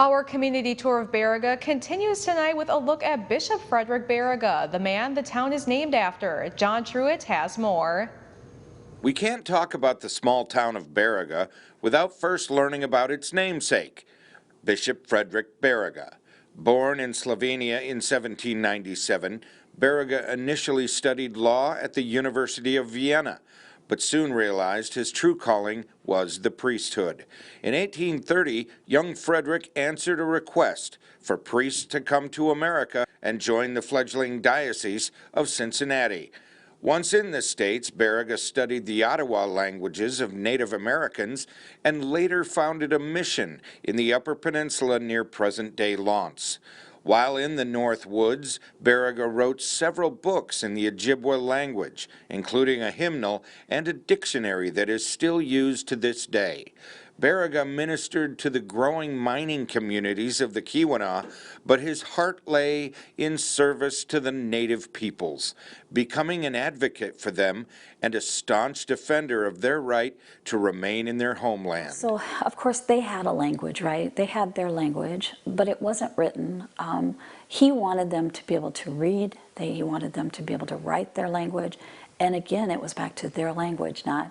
Our community tour of Baraga continues tonight with a look at Bishop Frederick Baraga, the man the town is named after. John Truitt has more. We can't talk about the small town of Baraga without first learning about its namesake, Bishop Frederick Baraga. Born in Slovenia in 1797, Baraga initially studied law at the University of Vienna, but soon realized his true calling was the priesthood. In 1830, young Frederick answered a request for priests to come to America and join the fledgling Diocese of Cincinnati. Once in the States, Baraga studied the Ottawa languages of Native Americans and later founded a mission in the Upper Peninsula near present-day Lawrence. While in the North Woods, Baraga wrote several books in the Ojibwa language, including a hymnal and a dictionary that is still used to this day. Baraga ministered to the growing mining communities of the Keweenaw, but his heart lay in service to the native peoples, becoming an advocate for them and a staunch defender of their right to remain in their homeland. So, of course, they had a language, right? They had their language, but it wasn't written. He wanted them to be able to read. He wanted them to be able to write their language. And again, it was back to their language, not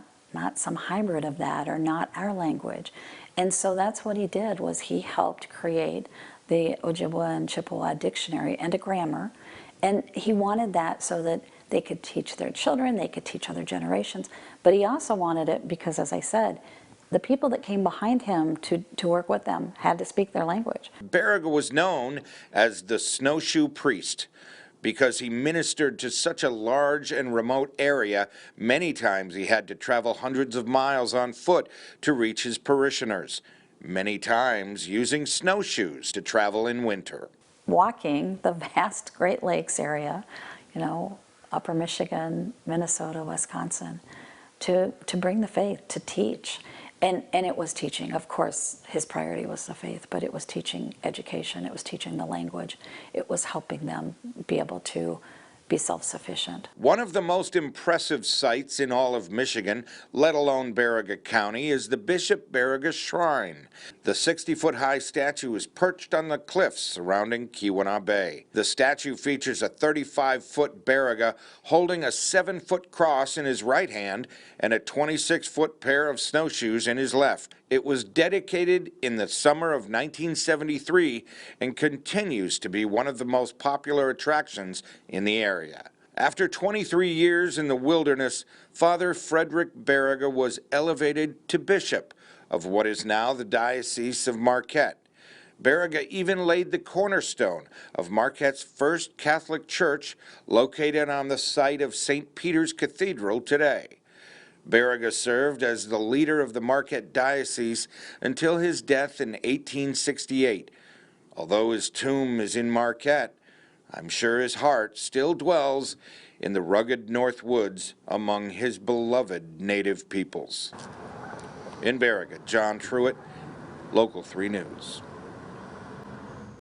some hybrid of that or not our language. And so that's what he did, was he helped create the Ojibwa and Chippewa dictionary and a grammar. And he wanted that so that they could teach their children, they could teach other generations. But he also wanted it because, as I said, the people that came behind him to work with them had to speak their language. Baraga was known as the snowshoe priest because he ministered to such a large and remote area. Many times he had to travel hundreds of miles on foot to reach his parishioners, many times using snowshoes to travel in winter. Walking the vast Great Lakes area, you know, upper Michigan, Minnesota, Wisconsin, to bring the faith, to teach. And it was teaching. Of course, his priority was the faith, but it was teaching education, it was teaching the language, it was helping them be able to be self-sufficient. One of the most impressive sights in all of Michigan, let alone Baraga County, is the Bishopberger Shrine. The 60-foot-high statue is perched on the cliffs surrounding Keweenaw Bay. The statue features a 35-foot Baraga holding a 7-foot cross in his right hand and a 26-foot pair of snowshoes in his left. It was dedicated in the summer of 1973 and continues to be one of the most popular attractions in the area. After 23 years in the wilderness, Father Frederick Baraga was elevated to bishop of what is now the Diocese of Marquette. Baraga even laid the cornerstone of Marquette's first Catholic church, located on the site of St. Peter's Cathedral today. Baraga served as the leader of the Marquette Diocese until his death in 1868. Although his tomb is in Marquette, I'm sure his heart still dwells in the rugged North Woods among his beloved native peoples. In Baraga, John Truitt, Local 3 News.